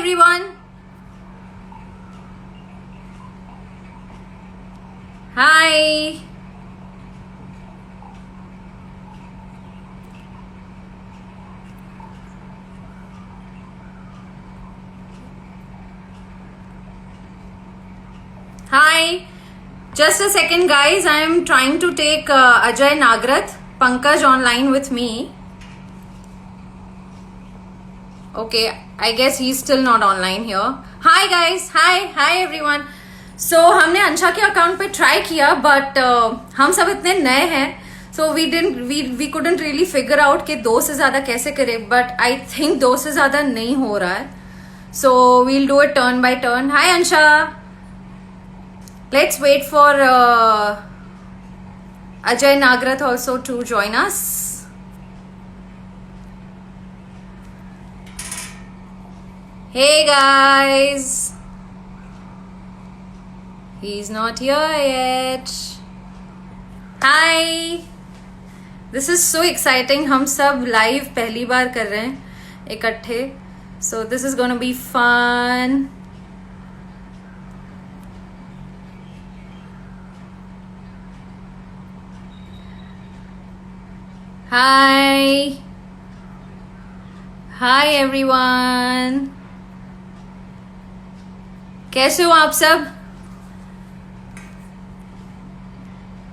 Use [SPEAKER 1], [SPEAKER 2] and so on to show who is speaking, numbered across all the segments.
[SPEAKER 1] everyone. Hi. Hi. Just a second, guys. I am trying to take Ajay Nagrath, Pankaj online with me. Okay, I guess he's still not online here. Hi guys. Hi everyone. So हमने अंशा के account पे try किया but हम सब इतने नए हैं so we couldn't really figure out कि 2 से ज्यादा कैसे करें बट आई थिंक 2 से ज्यादा नहीं हो रहा है सो we'll do it turn by turn. Hi Ansha. Let's wait for Ajay Nagrath also to join us. Hey guys. He's not here yet. Hi. This is so exciting. हम सब live पहली बार कर रहे हैं इकट्ठे. So this is gonna be fun. Hi. Hi everyone. कैसे हो आप सब?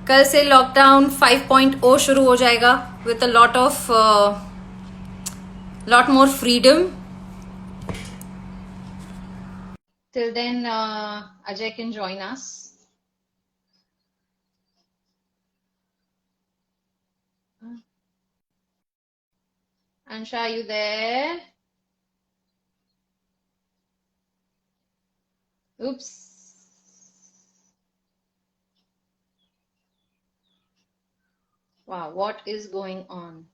[SPEAKER 1] कल से लॉकडाउन 5.0 शुरू हो जाएगा with a lot more freedom. Till then, Ajay can join us. Ansha, are you there? Oops. Wow, what is going on?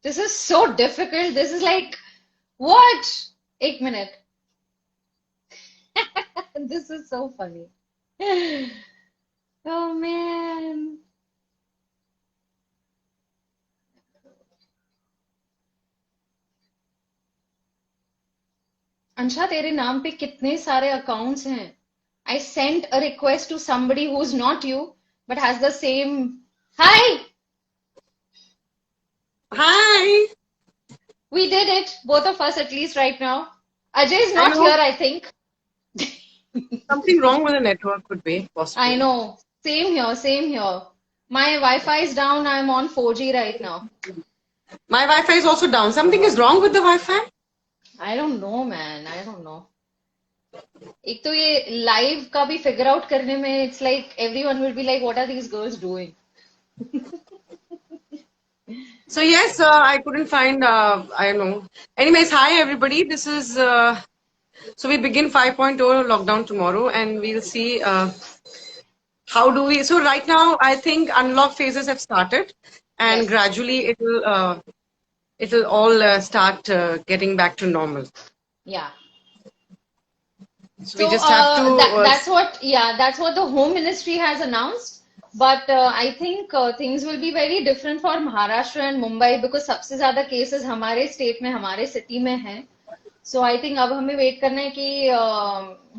[SPEAKER 1] This is so difficult. This is like, what? 1 minute. This is so funny. Oh man. Ansha तेरे नाम पे कितने सारे accounts हैं I sent a request to somebody who's not you but has the same hi we did it both of us at least right now Ajay is not here I think
[SPEAKER 2] something wrong with the network could be possible.
[SPEAKER 1] I know same here my Wi-Fi is down I'm on 4G right now
[SPEAKER 2] My Wi-Fi is also down. Something is wrong with the Wi-Fi?
[SPEAKER 1] I don't know man I don't know एक तो ये live का भी figure out करने में it's like everyone will be like what are these girls doing
[SPEAKER 2] So yes, I couldn't find, I don't know. Anyways, hi everybody. This is, so we begin 5.0 lockdown tomorrow and we'll see how do we, so right now I think unlock phases have started and
[SPEAKER 1] Yes.
[SPEAKER 2] gradually it'll all start getting back to normal.
[SPEAKER 1] Yeah.
[SPEAKER 2] So we just have to.
[SPEAKER 1] That's what the Home Ministry has announced. But I think things will be very different for Maharashtra and Mumbai because सबसे ज्यादा cases हमारे state में हमारे city में हैं. So I think अब हमें wait करना है कि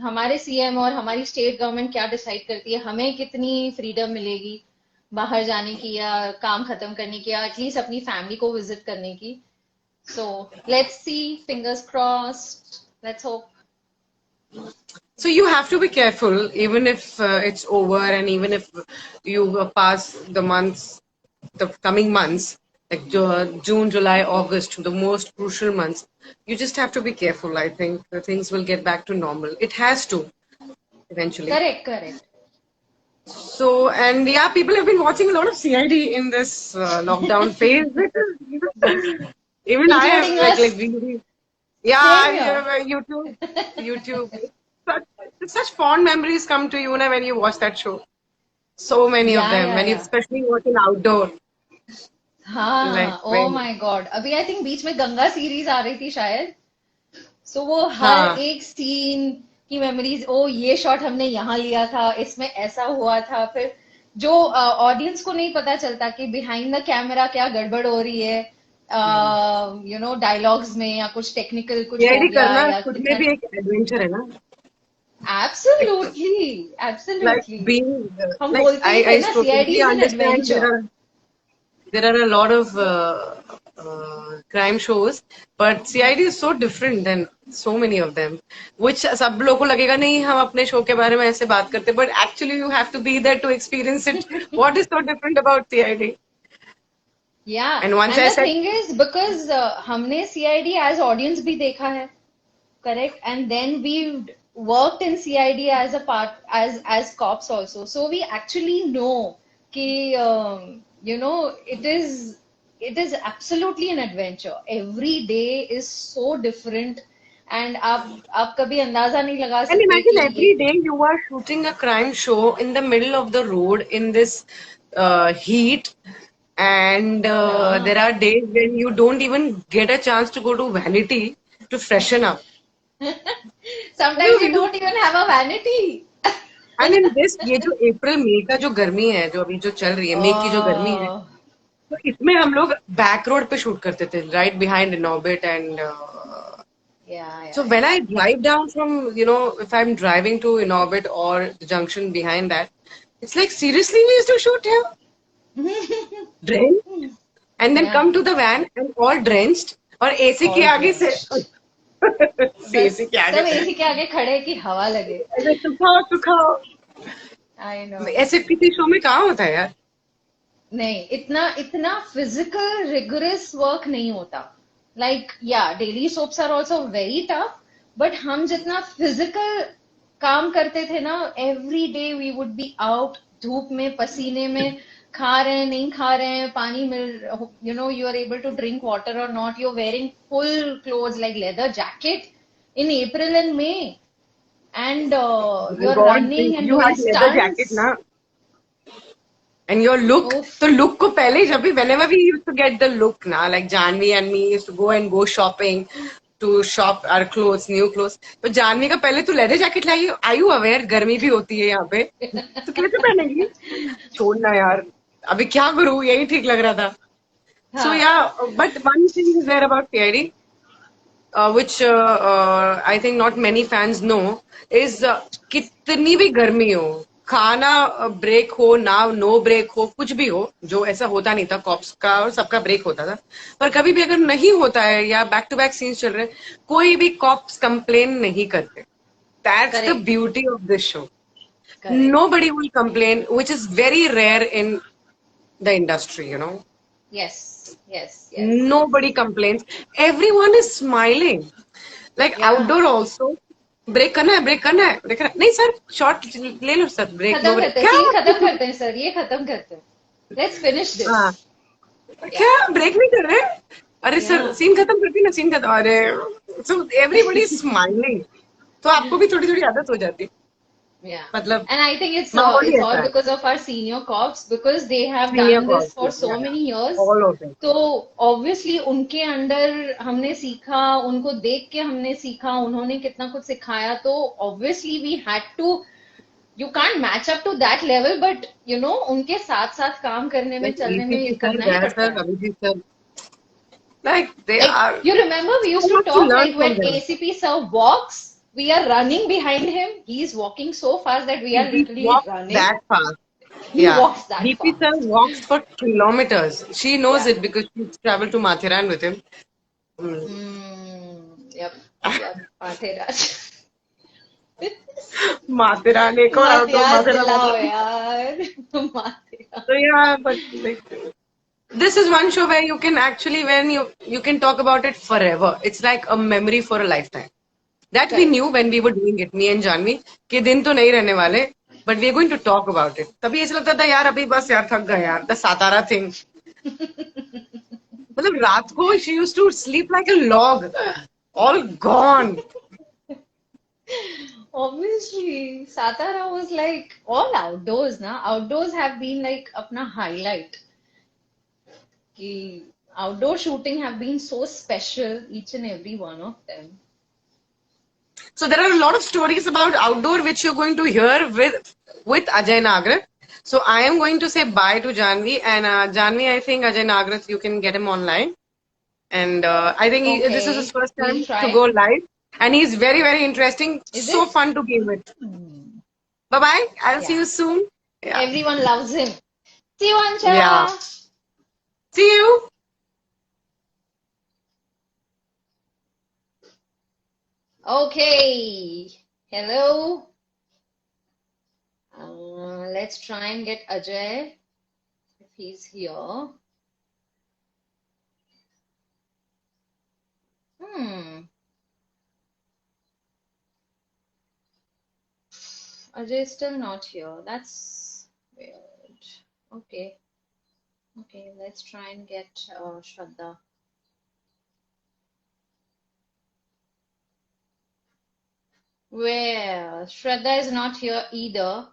[SPEAKER 1] हमारे CM और हमारी state government क्या decide करती है, हमें कितनी freedom मिलेगी बाहर जाने की या काम खत्म करने की या at least अपनी family को visit करने की. So let's see, fingers crossed. Let's hope.
[SPEAKER 2] So you have to be careful, even if it's over, and even if you pass the months, the coming months, like June, July, August, the most crucial months. You just have to be careful. I think the things will get back to normal. It has to eventually.
[SPEAKER 1] Correct.
[SPEAKER 2] So, and yeah, people have been watching a lot of CID in this lockdown phase. Even I
[SPEAKER 1] Including
[SPEAKER 2] have
[SPEAKER 1] us.
[SPEAKER 2] really, yeah, YouTube. Such fond memories come to you when you watch that show. So many of them, when you especially watch in outdoor.
[SPEAKER 1] हाँ
[SPEAKER 2] Like
[SPEAKER 1] oh my god अभी I think बीच में Ganga series आ रही थी शायद सो वो हर एक scene की memories ओ ये शॉट हमने यहाँ लिया था इसमें ऐसा हुआ था फिर जो ऑडियंस को नहीं पता चलता कि बिहाइंड द कैमरा क्या गड़बड़ हो रही है डायलॉग्स में या कुछ टेक्निकल कुछ हो
[SPEAKER 2] सीआईडी
[SPEAKER 1] गया
[SPEAKER 2] करना
[SPEAKER 1] या
[SPEAKER 2] खुद में
[SPEAKER 1] इतना
[SPEAKER 2] भी एक एडवेंचर है ना.
[SPEAKER 1] एब्सोल्युटली
[SPEAKER 2] Like
[SPEAKER 1] एब्सोल्युटली
[SPEAKER 2] being
[SPEAKER 1] हम
[SPEAKER 2] like
[SPEAKER 1] बोलते ही थे
[SPEAKER 2] I
[SPEAKER 1] ना
[SPEAKER 2] totally
[SPEAKER 1] CID is an
[SPEAKER 2] understand
[SPEAKER 1] adventure.
[SPEAKER 2] there are a lot of crime shows, but CID is so different than so many of them. Which सब लोगों को लगेगा नहीं हम अपने शो के बारे में ऐसे बात करते, but actually you have to be there to experience it. What is so different about CID?
[SPEAKER 1] Yeah,
[SPEAKER 2] And once
[SPEAKER 1] and
[SPEAKER 2] I
[SPEAKER 1] the
[SPEAKER 2] said,
[SPEAKER 1] thing is because हमने सीआईडी एज ऑडियंस भी देखा है, correct, and then we worked in CID as a part as cops also, so we actually know कि it is absolutely an adventure. Every day is so different, and आप कभी अंदाजा नहीं लगा
[SPEAKER 2] and
[SPEAKER 1] सकते
[SPEAKER 2] imagine
[SPEAKER 1] कि ये.
[SPEAKER 2] every day you are shooting a crime show in the middle of the road in this heat, and
[SPEAKER 1] हाँ.
[SPEAKER 2] there are days when you don't even get a chance to go to Vanity to freshen up.
[SPEAKER 1] Sometimes you don't even have a vanity.
[SPEAKER 2] And in this ये जो अप्रैल मई का जो गर्मी है जो अभी जो चल रही है मई की जो गर्मी है
[SPEAKER 1] Oh,
[SPEAKER 2] तो इसमें हम लोग बैक रोड पे शूट करते थे right behind Inorbit and
[SPEAKER 1] yeah,
[SPEAKER 2] so
[SPEAKER 1] yeah,
[SPEAKER 2] when I drive down from if I'm driving to Inorbit or the junction behind that, it's like seriously we used to shoot here,
[SPEAKER 1] yeah.
[SPEAKER 2] drenched, and then come
[SPEAKER 1] Yeah,
[SPEAKER 2] to the van and all drenched और AC के
[SPEAKER 1] all
[SPEAKER 2] आगे से
[SPEAKER 1] drenched. बस
[SPEAKER 2] AC के आगे
[SPEAKER 1] सब AC के आगे खड़े कि हवा लगे.
[SPEAKER 2] ऐसे सुखाओ सुखाओ
[SPEAKER 1] I know.
[SPEAKER 2] ऐसे किसी शो में कहाँ होता है यार.
[SPEAKER 1] नहीं, इतना इतना फिजिकल रिगरस वर्क नहीं होता. लाइक या daily soaps are also very tough, but हम जितना फिजिकल काम करते थे ना, every day we would be out धूप में पसीने में, खा रहे हैं नहीं खा रहे हैं, पानी मिल, you are able to drink water और not, you are wearing full clothes like leather jacket in April and May, and
[SPEAKER 2] My
[SPEAKER 1] you're
[SPEAKER 2] God,
[SPEAKER 1] running and
[SPEAKER 2] you
[SPEAKER 1] doing
[SPEAKER 2] had leather jacket
[SPEAKER 1] stunts.
[SPEAKER 2] ना. And your look,
[SPEAKER 1] Oof.
[SPEAKER 2] तो look को पहले ही जब भी whenever we used to get the look ना, like Janvi and me used to go shopping to shop our clothes, new clothes. तो जानवी का पहले तू leather jacket lie, are you aware गर्मी भी होती है यहाँ पे, तो कैसे पहनेगी? छोड़ना यार, अभी क्या करूँ, यही ठीक लग रहा था. So
[SPEAKER 1] हाँ.
[SPEAKER 2] yeah, but one thing is there about CID, which I think not many fans know, is कितनी भी गर्मी हो, खाना ब्रेक हो ना, नो ब्रेक हो, कुछ भी हो, जो ऐसा होता नहीं था, कॉप्स का और सबका ब्रेक होता था, पर कभी भी अगर नहीं होता है या बैक टू बैक सीन्स चल रहे हैं, कोई भी कॉप्स कंप्लेन नहीं करते. That's the
[SPEAKER 1] Correct.
[SPEAKER 2] beauty of this show.
[SPEAKER 1] Correct.
[SPEAKER 2] Nobody will complain, which is very rare in the industry.
[SPEAKER 1] Yes. Yes. Yes.
[SPEAKER 2] Nobody complains. Everyone is smiling. Like
[SPEAKER 1] Yeah.
[SPEAKER 2] outdoor also. Break करना है break करना है break करना है. नहीं sir short ले लो sir break no
[SPEAKER 1] खत्म
[SPEAKER 2] break
[SPEAKER 1] करते हैं,
[SPEAKER 2] क्या
[SPEAKER 1] सीन खत्म करते हैं सर, ये खत्म करते हैं. Let's finish this.
[SPEAKER 2] हाँ
[SPEAKER 1] Yeah.
[SPEAKER 2] क्या ब्रेक नहीं कर रहे. अरे सर
[SPEAKER 1] Yeah.
[SPEAKER 2] सीन खत्म करती ना सीन खत्म. अरे सो एवरीबडी इज स्माइलिंग. तो आपको भी थोड़ी थोड़ी आदत हो जाती.
[SPEAKER 1] Yeah.
[SPEAKER 2] मतलब
[SPEAKER 1] And I think it's
[SPEAKER 2] माहौल ही
[SPEAKER 1] it's
[SPEAKER 2] ऐसा
[SPEAKER 1] all
[SPEAKER 2] है.
[SPEAKER 1] because of our senior cops, because they have
[SPEAKER 2] Senior
[SPEAKER 1] done this
[SPEAKER 2] cops,
[SPEAKER 1] for so
[SPEAKER 2] yeah,
[SPEAKER 1] many years.
[SPEAKER 2] all of it.
[SPEAKER 1] तो obviously उनके अंडर हमने सीखा, उनको देख के हमने सीखा, उन्होंने कितना कुछ सिखाया, तो obviously we had to, you can't match up to that level, but उनके साथ साथ काम करने में,
[SPEAKER 2] Like
[SPEAKER 1] चलने में
[SPEAKER 2] ECP sir,
[SPEAKER 1] करना ही
[SPEAKER 2] Jaya
[SPEAKER 1] पड़ता
[SPEAKER 2] sir,
[SPEAKER 1] है.
[SPEAKER 2] Abhijit sir, like they
[SPEAKER 1] Like,
[SPEAKER 2] are
[SPEAKER 1] you remember we used
[SPEAKER 2] so
[SPEAKER 1] to
[SPEAKER 2] much to
[SPEAKER 1] talk
[SPEAKER 2] learn
[SPEAKER 1] like
[SPEAKER 2] from
[SPEAKER 1] when
[SPEAKER 2] them.
[SPEAKER 1] ACP sir walks, we are running behind him. He's walking so fast that we are
[SPEAKER 2] He
[SPEAKER 1] literally
[SPEAKER 2] walks
[SPEAKER 1] running.
[SPEAKER 2] that fast.
[SPEAKER 1] He
[SPEAKER 2] Yeah.
[SPEAKER 1] walks that
[SPEAKER 2] DP sir
[SPEAKER 1] fast.
[SPEAKER 2] walks for kilometers. She knows
[SPEAKER 1] Yeah.
[SPEAKER 2] it because she's traveled to Mathiran with him. Mm.
[SPEAKER 1] Yep. Yep. Mathेराज.
[SPEAKER 2] Mathiran, एक और
[SPEAKER 1] मत
[SPEAKER 2] outdoor
[SPEAKER 1] याद
[SPEAKER 2] Mathiran.
[SPEAKER 1] दिलाओ यार. माथेराज.
[SPEAKER 2] So yeah, but like this is one show where you can actually when you can talk about it forever. It's like a memory for a lifetime. That we
[SPEAKER 1] Correct.
[SPEAKER 2] knew when we were doing it, me and Janvi, कि दिन तो नहीं रहने वाले, but we are going to talk about it. तभी ऐसा लगता था यार अभी बस यार थक गए यार, the Satara thing. मतलब रात को she used to sleep like a log, all gone.
[SPEAKER 1] Obviously, Satara was like all outdoors ना. Outdoors have been like अपना highlight. कि outdoor shooting have been so special, each and every one of them.
[SPEAKER 2] So there are a lot of stories about outdoor which you're going to hear with Ajay Nagarath. So I am going to say bye to Janvi, and Janvi, I think Ajay Nagarath, you can get him online. and I think this is his
[SPEAKER 1] Okay,
[SPEAKER 2] first
[SPEAKER 1] we'll
[SPEAKER 2] time to go
[SPEAKER 1] try.
[SPEAKER 2] live, and he's very, very interesting.
[SPEAKER 1] Is
[SPEAKER 2] So
[SPEAKER 1] it?
[SPEAKER 2] fun to be with.
[SPEAKER 1] Hmm.
[SPEAKER 2] Bye bye. I'll see
[SPEAKER 1] Yeah.
[SPEAKER 2] you soon. Yeah.
[SPEAKER 1] Everyone loves him. See you,
[SPEAKER 2] Yeah.
[SPEAKER 1] Anshara.
[SPEAKER 2] See you.
[SPEAKER 1] Okay. Hello. Let's try and get Ajay if he's here. Hmm. Ajay is still not here. That's weird. Okay. Okay. Let's try and get Shraddha. Well, Shraddha is not here either.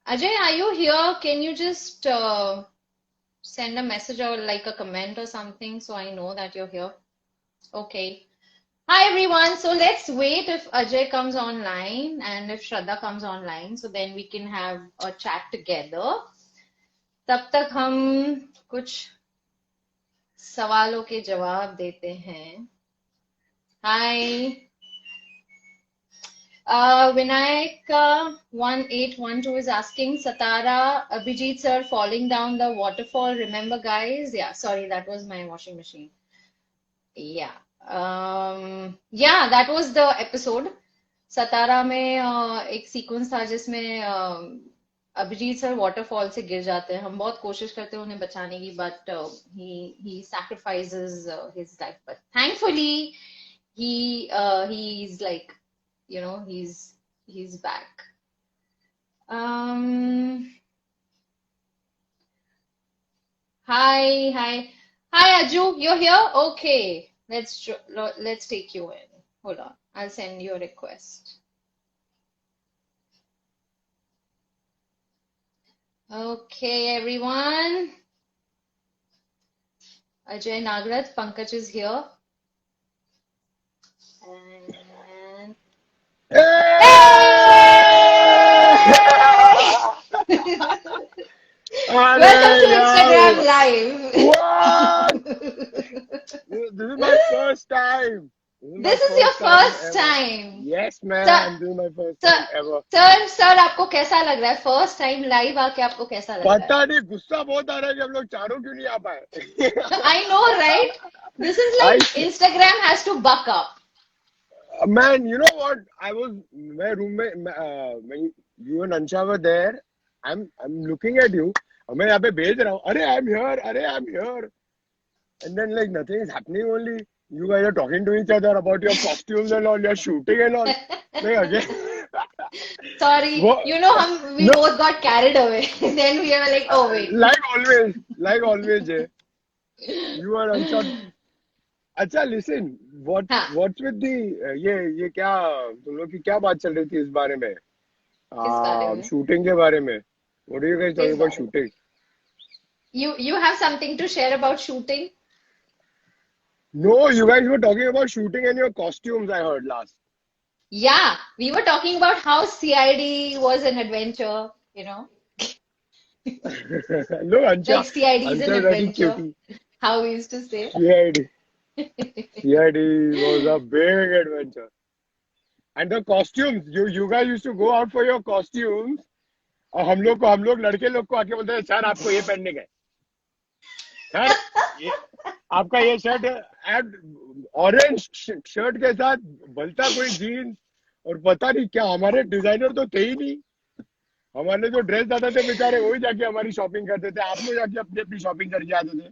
[SPEAKER 1] Ajay, are you here? Can you just send a message or like a comment or something so I know that you're here? Okay. Hi everyone. So let's wait if Ajay comes online and if Shraddha comes online, so then we can have a chat together. तब तक हम कुछ सवालों के जवाब देते हैं. Hi. Vinayak 1812 is asking Satara Abhijit sir falling down the waterfall. Remember, guys? Yeah, sorry, that was my washing machine. Yeah. Yeah, that was the episode. सतारा में एक सीक्वेंस था जिसमें अभिजीत सर वाटरफॉल से गिर जाते हैं. हम बहुत कोशिश करते हैं उन्हें बचाने की, but he sacrifices his life. But thankfully, he's like, he's back. Um, hi, Aju, you're here? Okay, let's take you in. Hold on, I'll send you a request. Okay, everyone. Ajay Nagrath, Pankaj is here. And welcome to
[SPEAKER 3] Arey
[SPEAKER 1] Instagram
[SPEAKER 3] yaar, what?
[SPEAKER 1] Live.
[SPEAKER 3] This is my first time. This is my
[SPEAKER 1] This is your
[SPEAKER 3] first time
[SPEAKER 1] first
[SPEAKER 3] ever.
[SPEAKER 1] time.
[SPEAKER 3] Yes, man,
[SPEAKER 1] sir
[SPEAKER 3] I'm doing my first
[SPEAKER 1] sir
[SPEAKER 3] time ever.
[SPEAKER 1] Sir आपको कैसा लग रहा है? First time live आके आपको कैसा लग रहा है?
[SPEAKER 3] पता नहीं गुस्सा बहुत आ रहा है कि हम लोग चारों क्यों नहीं आ
[SPEAKER 1] I know, right? This is
[SPEAKER 3] पाए.
[SPEAKER 1] like Instagram has to buck up.
[SPEAKER 3] Man, you know what? I was my room में when you and Ansha were there. I'm looking at you. और मैं यहाँ पे भेज रहा हूँ. अरे I'm here. And then like nothing is happening only. You guys are talking to each other about your costumes and all, your shooting and all. Like again.
[SPEAKER 1] Sorry,
[SPEAKER 3] What?
[SPEAKER 1] we
[SPEAKER 3] No,
[SPEAKER 1] both got carried away. Then we were like, oh wait.
[SPEAKER 3] like always, Jay. You are unshot. अच्छा, listen.
[SPEAKER 1] हाँ,
[SPEAKER 3] What's with the ये क्या तुम लोग की क्या बात चल रही थी इस बारे में?
[SPEAKER 1] किस बारे में?
[SPEAKER 3] शूटिंग के बारे में. What are you guys
[SPEAKER 1] किस
[SPEAKER 3] talking about
[SPEAKER 1] बारे में?
[SPEAKER 3] shooting?
[SPEAKER 1] You have something to share about shooting?
[SPEAKER 3] No, you guys were talking about shooting and your costumes. I heard last.
[SPEAKER 1] Yeah, we were talking about how CID was an adventure,
[SPEAKER 3] Look,
[SPEAKER 1] like CID is an
[SPEAKER 3] Ansha very
[SPEAKER 1] adventure,
[SPEAKER 3] cutie.
[SPEAKER 1] how we used to say.
[SPEAKER 3] CID. CID was a big adventure. And the costumes, you guys used to go out for your costumes. और हम लोग लड़के लोग को आके बोलते हैं sir आपको ये पहनने का है. सर ये आपका ये शर्ट ऑरेंज शर्ट के साथ बलता कोई जीन्स और पता नहीं क्या. हमारे डिजाइनर तो थे ही नहीं. हमारे जो ड्रेस आते थे बेचारे वही जाके हमारी शॉपिंग करते थे. आप लोग जाके अपनी अपनी शॉपिंग करके आते थे.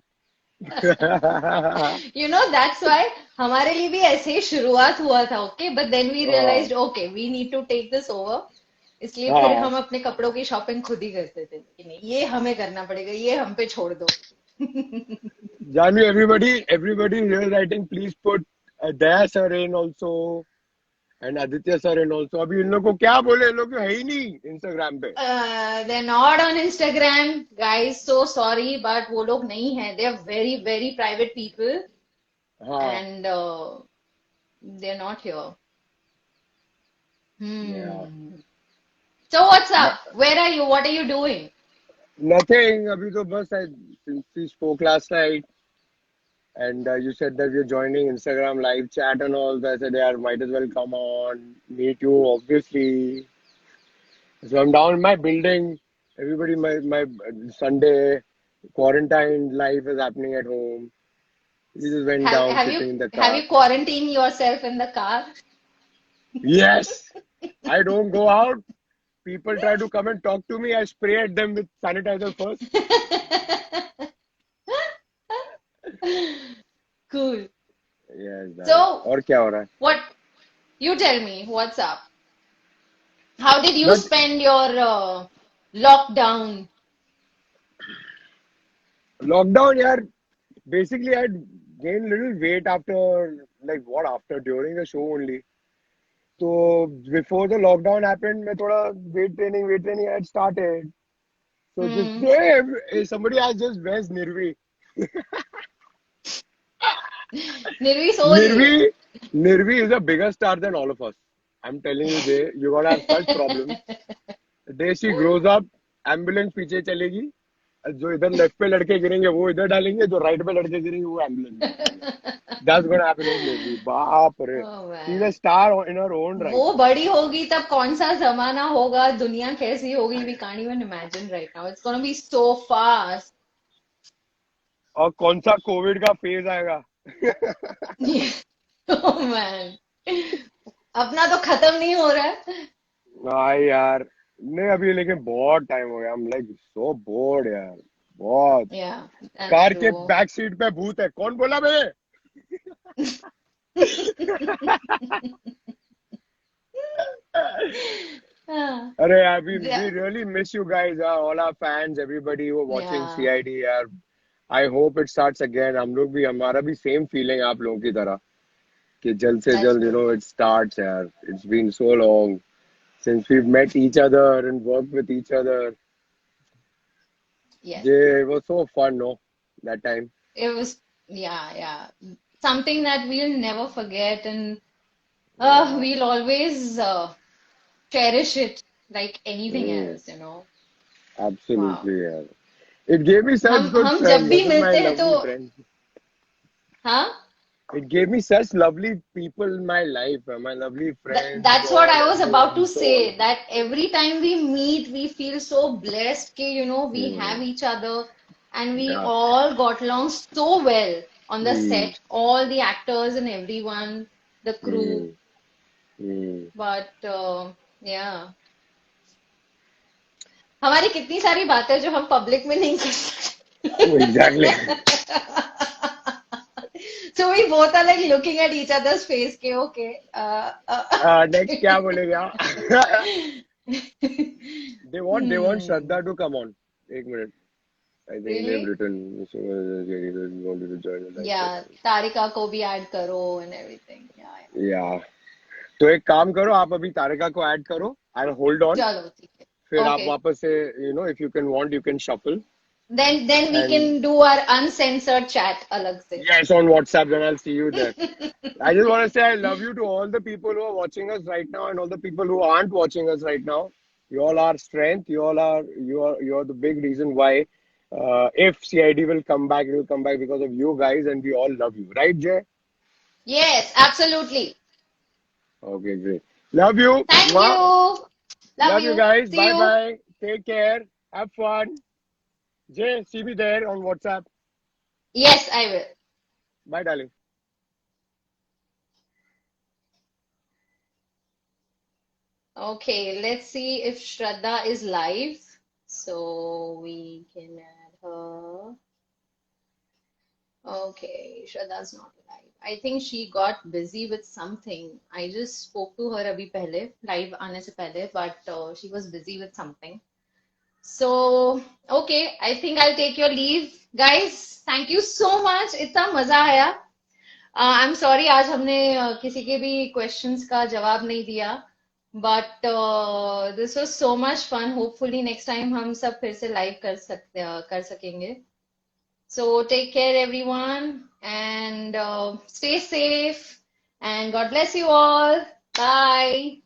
[SPEAKER 1] That's why हमारे लिए भी ऐसे ही शुरुआत हुआ था, okay? But then we realized, okay, we need to take this over. इसलिए फिर
[SPEAKER 3] हाँ.
[SPEAKER 1] हम अपने कपड़ों की शॉपिंग खुद ही करते थे कि नहीं, ये हमें करना पड़ेगा, ये हम पे छोड़ दो.
[SPEAKER 3] Janvi, everybody here writing, please put Daya sir in also and Aditya sir in also. अभी इन लोग को क्या बोले, इन लोग तो है ही नहीं Instagram पे.
[SPEAKER 1] They're not on Instagram, guys. So sorry, but वो लोग नहीं हैं. They are very, very private people,
[SPEAKER 3] हाँ.
[SPEAKER 1] and they're not here.
[SPEAKER 3] Yeah.
[SPEAKER 1] So what's up? Where are you? What are you doing?
[SPEAKER 3] Nothing. अभी तो बस since we spoke last night, and you said that you're joining Instagram live chat and all. So I said, yeah, might as well come on, meet you, obviously. So I'm down in my building. Everybody, my Sunday quarantine life is happening at home. We just went
[SPEAKER 1] Have
[SPEAKER 3] down,
[SPEAKER 1] have you
[SPEAKER 3] sitting in the
[SPEAKER 1] have
[SPEAKER 3] car.
[SPEAKER 1] you quarantined yourself in the car?
[SPEAKER 3] Yes, I don't go out. People try to come and talk to me. I spray at them with sanitizer first.
[SPEAKER 1] Cool.
[SPEAKER 3] Yes, man.
[SPEAKER 1] So,
[SPEAKER 3] और क्या हो रहा है?
[SPEAKER 1] what you tell me, what's up? How did you
[SPEAKER 3] Not
[SPEAKER 1] spend your lockdown?
[SPEAKER 3] lockdown, यार. Basically, I gained little weight after, like, what after? During the show only. So before the lockdown happened, मैं थोड़ा weight training I had started. So just
[SPEAKER 1] Hmm.
[SPEAKER 3] hey, somebody asked just where's Nirvi?
[SPEAKER 1] Nirvi सो रही है.
[SPEAKER 3] Nirvi, Nirvi is a bigger star than all of us. I'm telling you, Jay, you're gonna have such problems. The day she grows up, ambulance पीछे चलेगी. जो इधर left पे लड़के गिरेंगे वो इधर डालेंगे, जो राइट पे लड़के गिरेंगे वो एम्बुलेंस में डालेंगे. That's gonna happen with Nirvi. बाप रे.
[SPEAKER 1] Oh
[SPEAKER 3] She's a
[SPEAKER 1] man.
[SPEAKER 3] star in her own right.
[SPEAKER 1] वो बड़ी होगी तब कौन सा जमाना होगा दुनिया कैसी होगी we can't even imagine right now it's gonna be so fast.
[SPEAKER 3] और कौन सा कोविड का फेज आएगा?
[SPEAKER 1] Oh man. अपना तो खत्म नहीं हो रहा है.
[SPEAKER 3] हाँ यार. नहीं अभी लेकिन बहुत टाइम हो गया. I'm like so bored यार. बहुत.
[SPEAKER 1] Yeah, that's
[SPEAKER 3] कार के
[SPEAKER 1] true.
[SPEAKER 3] बैक सीट पे भूत है. कौन बोला बे?
[SPEAKER 1] Ah,
[SPEAKER 3] अरे यार, we
[SPEAKER 1] yeah,
[SPEAKER 3] really miss you guys, all our fans, everybody who are watching
[SPEAKER 1] yeah,
[SPEAKER 3] CID यार. I hope it starts again. हम लोग भी हमारा भी same feeling है आप लोगों की तरह कि जल्द से
[SPEAKER 1] that's
[SPEAKER 3] जल्द
[SPEAKER 1] true.
[SPEAKER 3] it starts यार. It's been so long since we've met each other and worked with each other.
[SPEAKER 1] Yes,
[SPEAKER 3] Yeah, it was so fun, no? That time.
[SPEAKER 1] it was, yeah, yeah, something that we'll never forget, and
[SPEAKER 3] Yeah.
[SPEAKER 1] we'll always cherish it like anything
[SPEAKER 3] Mm,
[SPEAKER 1] else, you know. Wow.
[SPEAKER 3] absolutely, yeah. It gave me such good
[SPEAKER 1] हम जब
[SPEAKER 3] friends.
[SPEAKER 1] भी
[SPEAKER 3] Those are my
[SPEAKER 1] मिलते हैं तो
[SPEAKER 3] lovely friends.
[SPEAKER 1] हाँ.
[SPEAKER 3] It gave me such lovely people in my life, my lovely friends
[SPEAKER 1] That's what
[SPEAKER 3] all,
[SPEAKER 1] I was about to
[SPEAKER 3] everyone, so
[SPEAKER 1] say, that every time we meet, we feel so blessed कि, you know, we have
[SPEAKER 3] mm,
[SPEAKER 1] each other and we
[SPEAKER 3] yeah.
[SPEAKER 1] all got along so well on the
[SPEAKER 3] Mm,
[SPEAKER 1] set, all the actors and everyone, the crew.
[SPEAKER 3] mm, mm.
[SPEAKER 1] But yeah, हमारी कितनी सारी बातें जो हम public में नहीं कर
[SPEAKER 3] Exactly.
[SPEAKER 1] सकते. So we both are like looking at each other's face के okay.
[SPEAKER 3] Next, क्या बोलेगा? They want
[SPEAKER 1] Hmm.
[SPEAKER 3] Shraddha to come on. एक minute. I think they've
[SPEAKER 1] Really?
[SPEAKER 3] written. So, we wanted to join the live chat.
[SPEAKER 1] Yeah, तारिका को भी add करो and everything. Yeah, yeah.
[SPEAKER 3] Yeah. तो एक काम करो आप अभी तारिका को ऐड करो and hold on.
[SPEAKER 1] चलो ठीक है.
[SPEAKER 3] फिर आप
[SPEAKER 1] Okay.
[SPEAKER 3] वापस से if you can want you can shuffle
[SPEAKER 1] Then we
[SPEAKER 3] and
[SPEAKER 1] can do our uncensored chat अलग से.
[SPEAKER 3] yes on WhatsApp then I'll see you there. I just want to say I love you to all the people who are watching us right now and all the people who aren't watching us right now. You all are strength. You are the big reason why if CID will come back, it will come back because of you guys and we all love you. Right, Jay?
[SPEAKER 1] Yes, absolutely.
[SPEAKER 3] Okay, great. Love you.
[SPEAKER 1] Thank
[SPEAKER 3] Mwah.
[SPEAKER 1] you. Love
[SPEAKER 3] Love you
[SPEAKER 1] you.
[SPEAKER 3] guys.
[SPEAKER 1] See
[SPEAKER 3] Bye
[SPEAKER 1] you.
[SPEAKER 3] bye. Take care. Have fun. Jay, see me there on WhatsApp.
[SPEAKER 1] Yes, I will.
[SPEAKER 3] Bye, darling.
[SPEAKER 1] Okay, let's see if Shraddha is live. So we can add her. Okay, Shraddha's not live. I think she got busy with something. I just spoke to her अभी पहले, live आने से पहले, but she was busy with something. So, okay, I think I'll take your leave. Guys, thank you so much. इतना मजा आया. I'm sorry आज हमने किसी के भी questions का जवाब नहीं दिया. But this was so much fun. Hopefully next time हम सब फिर से live कर सकेंगे. So take care, everyone, and stay safe. And God bless you all. Bye.